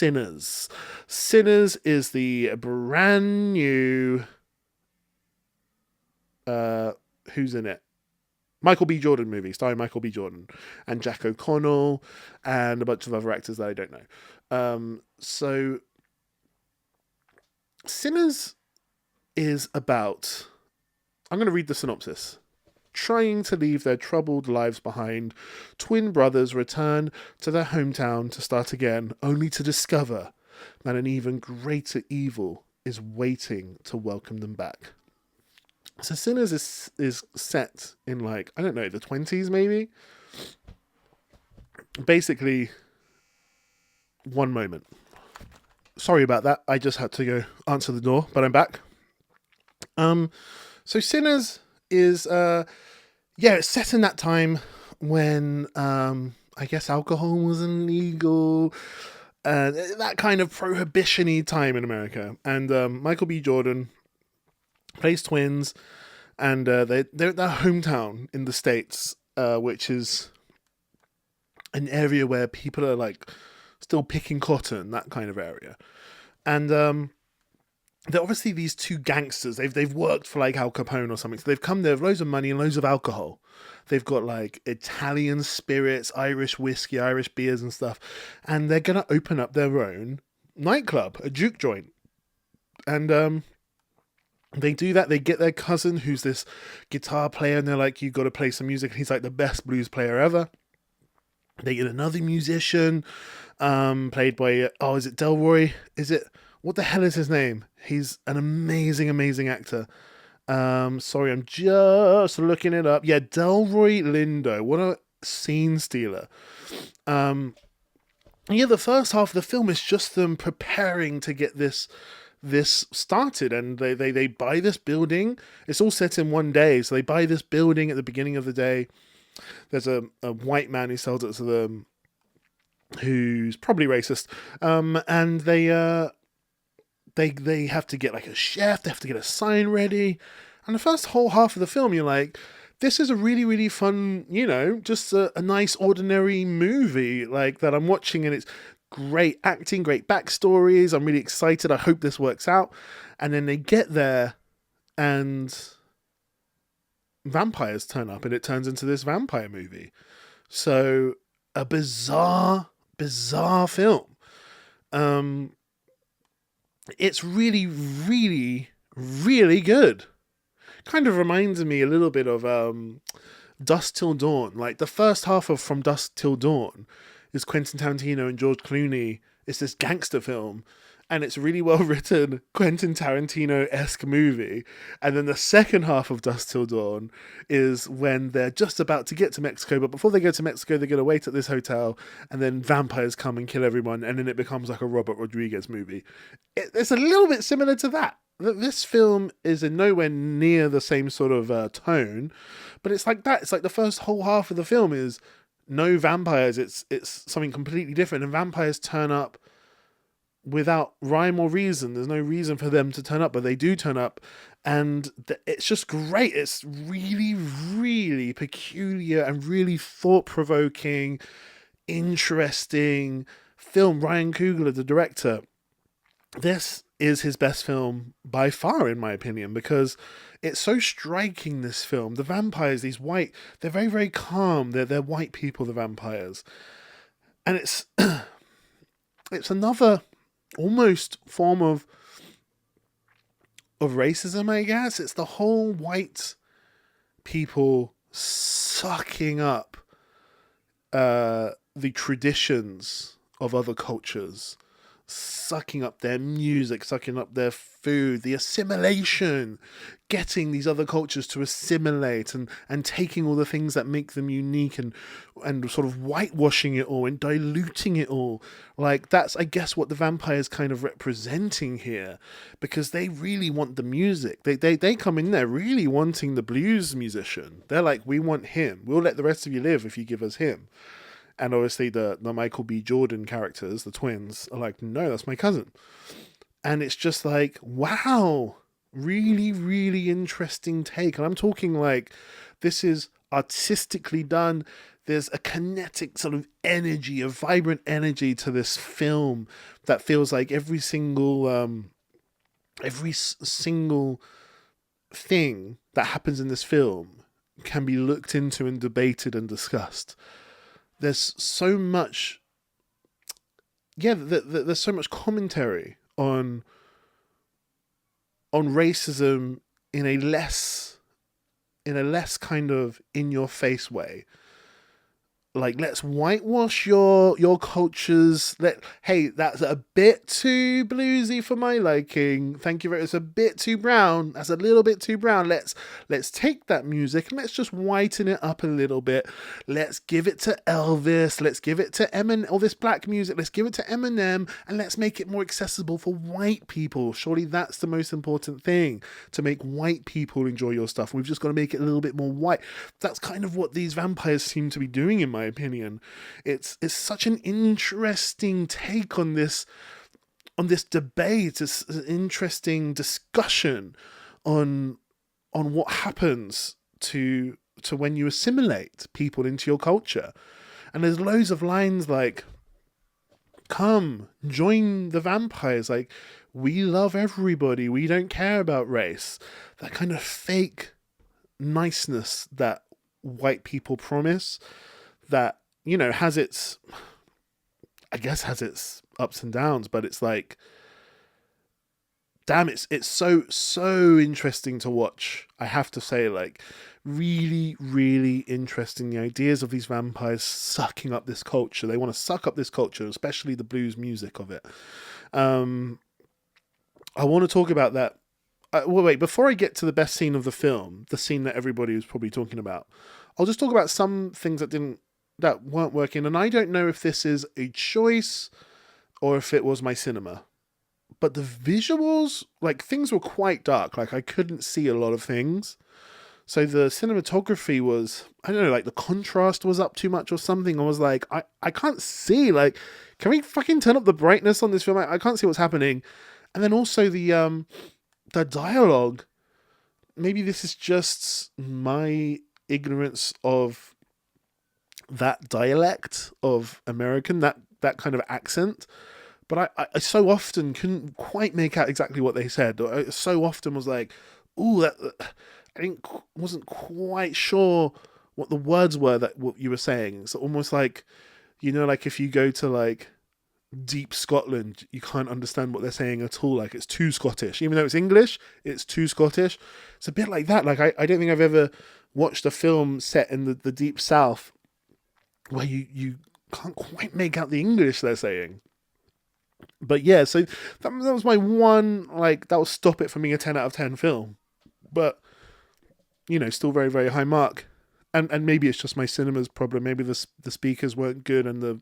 Sinners. Sinners is the brand new who's in it? Michael B. Jordan movie, starring Michael B. Jordan and Jack O'Connell and a bunch of other actors that I don't know. So Sinners is about, I'm going to read the synopsis. Trying to leave their troubled lives behind, twin brothers return to their hometown to start again, only to discover that an even greater evil is waiting to welcome them back. So Sinners is set in, like, I don't know, the 20s maybe? Basically, one moment. Sorry about that. I just had to go answer the door, but I'm back. So Sinners is it's set in that time when I guess alcohol was illegal, that kind of prohibition-y time in America. And Michael B. Jordan plays twins, and they're at their hometown in the States, which is an area where people are like still picking cotton, that kind of area. And they're obviously these two gangsters. They've worked for like Al Capone or something. So they've come there with loads of money and loads of alcohol. They've got like Italian spirits, Irish whiskey, Irish beers and stuff. And they're going to open up their own nightclub, a juke joint. And they do that. They get their cousin, who's this guitar player, and they're like, you got to play some music. And he's like the best blues player ever. They get another musician, played by, is it Delroy? What the hell is his name? He's an amazing, amazing actor. Sorry, I'm just looking it up. Yeah, Delroy Lindo. What a scene stealer. The first half of the film is just them preparing to get this started, and they buy this building. It's all set in one day, so they buy this building at the beginning of the day. There's a white man who sells it to them, who's probably racist, and they have to get like a chef, they have to get a sign ready, and the first whole half of the film you're like, this is a really, really fun, just a nice ordinary movie like that I'm watching, and it's great acting, great backstories. I'm really excited. I hope this works out. And then they get there and vampires turn up, and it turns into this vampire movie. So a bizarre film. It's really, really, really good. Kind of reminds me a little bit of Dusk Till Dawn. Like the first half of From Dusk Till Dawn is Quentin Tarantino and George Clooney. It's this gangster film, and it's really well written, Quentin Tarantino-esque movie. And then the second half of Dusk Till Dawn is when they're just about to get to Mexico, but before they go to Mexico, they're going to wait at this hotel, and then vampires come and kill everyone, and then it becomes like a Robert Rodriguez movie. It's a little bit similar to that. This film is in nowhere near the same sort of tone, but it's like that. It's like the first whole half of the film is no vampires. It's something completely different, and vampires turn up without rhyme or reason. There's no reason for them to turn up, but they do turn up, and it's just great. It's really, really peculiar and really thought-provoking, interesting film. Ryan Coogler, the director, this is his best film by far, in my opinion, because it's so striking, this film. The vampires, these white, they're very, very calm. They're white people, the vampires. And it's it's another almost form of racism, I guess. It's the whole white people sucking up the traditions of other cultures, sucking up their music, sucking up their food, the assimilation, getting these other cultures to assimilate and taking all the things that make them unique and sort of whitewashing it all and diluting it all. Like, that's, I guess, what the vampires kind of representing here, because they really want the music. They come in there really wanting the blues musician. They're like, we want him. We'll let the rest of you live if you give us him. And obviously the Michael B. Jordan characters, the twins, are like, no, that's my cousin. And it's just like, wow, really, really interesting take. And I'm talking like, this is artistically done. there's a kinetic sort of energy, a vibrant energy to this film that feels like every single thing that happens in this film can be looked into and debated and discussed. There's so much, there's so much commentary on racism in a less kind of in your face way. Like, let's whitewash your cultures. Hey, that's a bit too bluesy for my liking. Thank you very much. It's a bit too brown. That's a little bit too brown. Let's take that music and let's just whiten it up a little bit. Let's give it to Elvis. Let's give it to Eminem. All this black music. Let's give it to Eminem and let's make it more accessible for white people. Surely that's the most important thing, to make white people enjoy your stuff. We've just got to make it a little bit more white. That's kind of what these vampires seem to be doing, in my opinion. It's such an interesting take on this debate. It's an interesting discussion on what happens to when you assimilate people into your culture. And there's loads of lines like, come join the vampires, like, we love everybody, we don't care about race. That kind of fake niceness that white people promise, that, you know, has its ups and downs, but it's like, damn, it's so interesting to watch. I have to say, like, really, really interesting. The ideas of these vampires sucking up this culture. They want to suck up this culture, especially the blues music of it. I want to talk about that. Wait, before I get to the best scene of the film, the scene that everybody was probably talking about, I'll just talk about some things that weren't working. And I don't know if this is a choice or if it was my cinema. But the visuals, like, things were quite dark. Like, I couldn't see a lot of things. So the cinematography was, I don't know, like the contrast was up too much or something. I was like, I can't see. Like, can we fucking turn up the brightness on this film? I can't see what's happening. And then also the dialogue. Maybe this is just my ignorance of that dialect of American, that kind of accent. But I so often couldn't quite make out exactly what they said. I so often was like, ooh, wasn't quite sure what the words were that what you were saying. It's almost like, you know, like if you go to like deep Scotland, you can't understand what they're saying at all. Like, it's too Scottish. Even though it's English, it's too Scottish. It's a bit like that. Like, I don't think I've ever watched a film set in the deep south where you can't quite make out the English they're saying. But yeah, so that was my one, like, that will stop it from being a 10 out of 10 film. But, you know, still very, very high mark. And maybe it's just my cinema's problem. Maybe the speakers weren't good and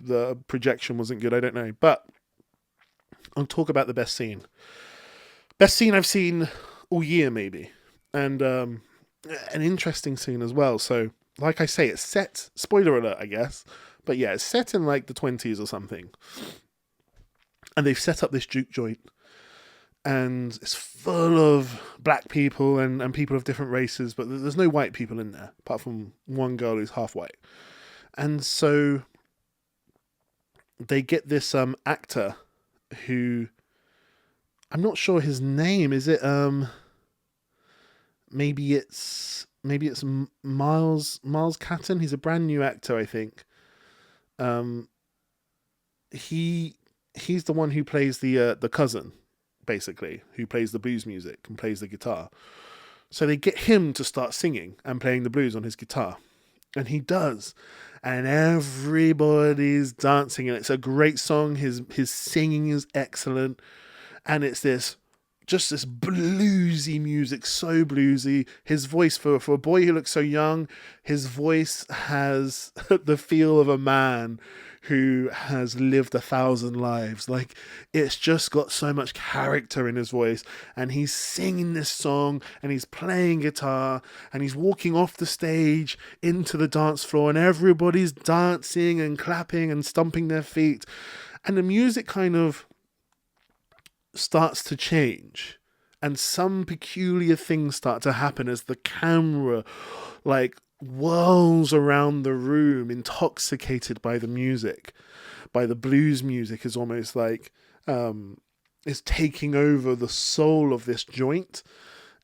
the projection wasn't good. I don't know. But I'll talk about the best scene. Best scene I've seen all year, maybe. And an interesting scene as well. So, like I say, it's set, spoiler alert, I guess. But yeah, it's set in like the 20s or something. And they've set up this juke joint. And it's full of black people and people of different races. But there's no white people in there, apart from one girl who's half white. And so they get this actor who, I'm not sure his name. Is it maybe it's Miles Catton? He's a brand new actor, I think. He's the one who plays the cousin, basically, who plays the blues music and plays the guitar. So they get him to start singing and playing the blues on his guitar. And he does. And everybody's dancing. And it's a great song. His singing is excellent. And it's this bluesy music, so bluesy. His voice, for a boy who looks so young, his voice has the feel of a man who has lived 1,000 lives. Like, it's just got so much character in his voice. And he's singing this song, and he's playing guitar, and he's walking off the stage into the dance floor, and everybody's dancing and clapping and stomping their feet. And the music kind of starts to change, and some peculiar things start to happen as the camera, like, whirls around the room, intoxicated by the music, by the blues music, is almost like is taking over the soul of this joint.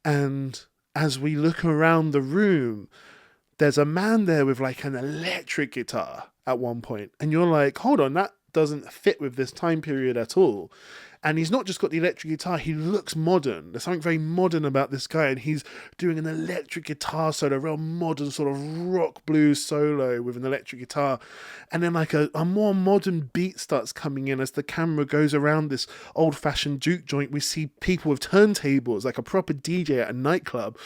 And as we look around the room, there's a man there with like an electric guitar at one point, and you're like, hold on, that doesn't fit with this time period at all. And he's not just got the electric guitar, he looks modern. There's something very modern about this guy, and he's doing an electric guitar solo, a real modern sort of rock blues solo with an electric guitar. And then like a more modern beat starts coming in as the camera goes around this old-fashioned juke joint. We see people with turntables, like a proper DJ at a nightclub,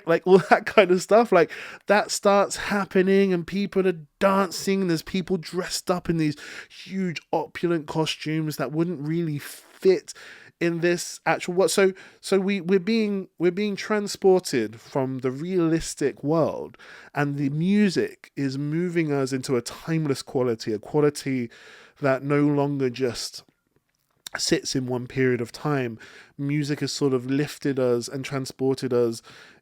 like all that kind of stuff. Like that starts happening, and people are dancing. There's people dressed up in these huge opulent costumes that wouldn't really fit in this actual what. So we're being transported from the realistic world, and the music is moving us into a timeless quality, a quality that no longer just sits in one period of time. Music has sort of lifted us and transported us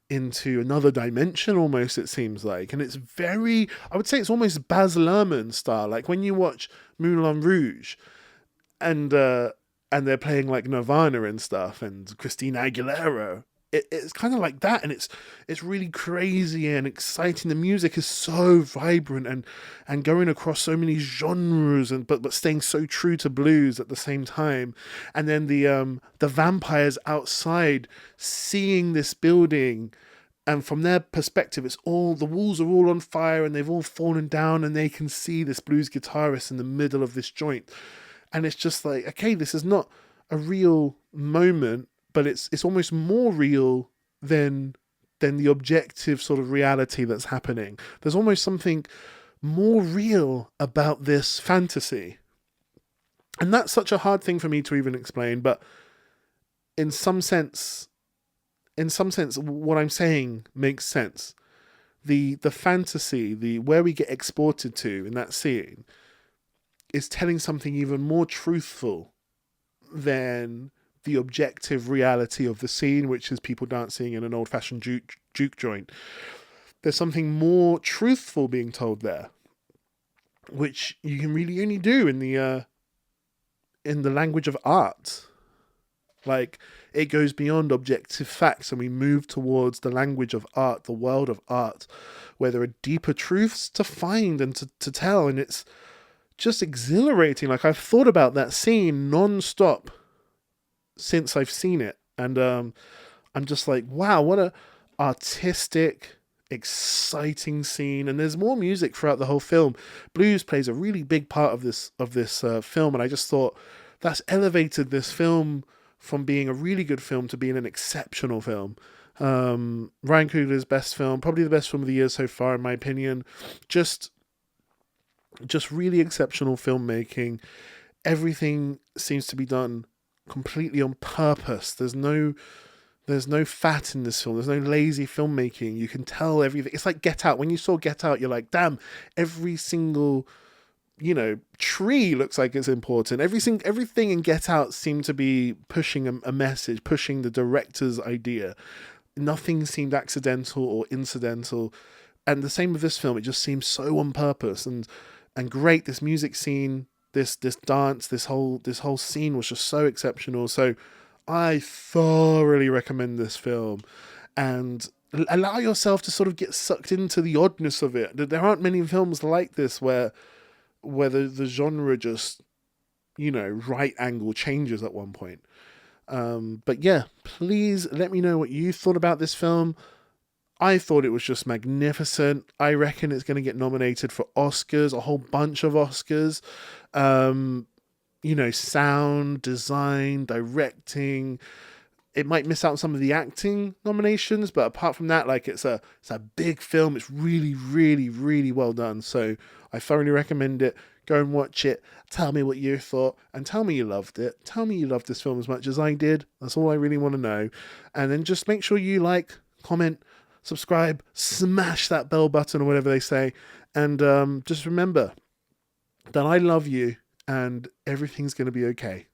into another dimension almost, it seems like. And it's very, I would say it's almost Baz Luhrmann style. Like when you watch Moulin Rouge and they're playing like Nirvana and stuff and Christina Aguilera, it's kind of like that. And it's really crazy and exciting. The music is so vibrant and going across so many genres, and but staying so true to blues at the same time. And then the vampires outside seeing this building, and from their perspective, it's all, the walls are all on fire and they've all fallen down, and they can see this blues guitarist in the middle of this joint. And it's just like, okay, this is not a real moment, but it's almost more real than the objective sort of reality that's happening. There's almost something more real about this fantasy. And that's such a hard thing for me to even explain, but in some sense, what I'm saying makes sense. The fantasy, the where we get exported to in that scene, is telling something even more truthful than the objective reality of the scene, which is people dancing in an old-fashioned juke joint. There's something more truthful being told there, which you can really only do in the language of art. Like, it goes beyond objective facts, and we move towards the language of art, the world of art, where there are deeper truths to find and to tell, and it's just exhilarating. Like, I've thought about that scene non-stop since I've seen it, and I'm just like, wow, what a artistic, exciting scene. And there's more music throughout the whole film. Blues plays a really big part of this film, and I just thought that's elevated this film from being a really good film to being an exceptional film. Ryan Coogler's best film, probably the best film of the year so far, in my opinion. Just really exceptional filmmaking. Everything seems to be done completely on purpose. There's no fat in this film. There's no lazy filmmaking. You can tell everything. It's like Get Out. When you saw Get Out, you're like, damn, every single, tree looks like it's important. Everything in Get Out seemed to be pushing a message, pushing the director's idea. Nothing seemed accidental or incidental. And the same with this film. It just seems so on purpose and great. This music scene, this dance, this whole scene was just so exceptional. So I thoroughly recommend this film, and allow yourself to sort of get sucked into the oddness of it. There aren't many films like this where the genre just, right angle changes at one point. But yeah, please let me know what you thought about this film. I thought it was just magnificent. I reckon it's going to get nominated for Oscars, a whole bunch of Oscars. Sound, design, directing. It might miss out on some of the acting nominations, but apart from that, like, it's a big film. It's really, really, really well done. So I thoroughly recommend it. Go and watch it. Tell me what you thought, and tell me you loved it. Tell me you loved this film as much as I did. That's all I really want to know. And then just make sure you like, comment, subscribe, smash that bell button or whatever they say. And just remember that I love you, and everything's going to be okay.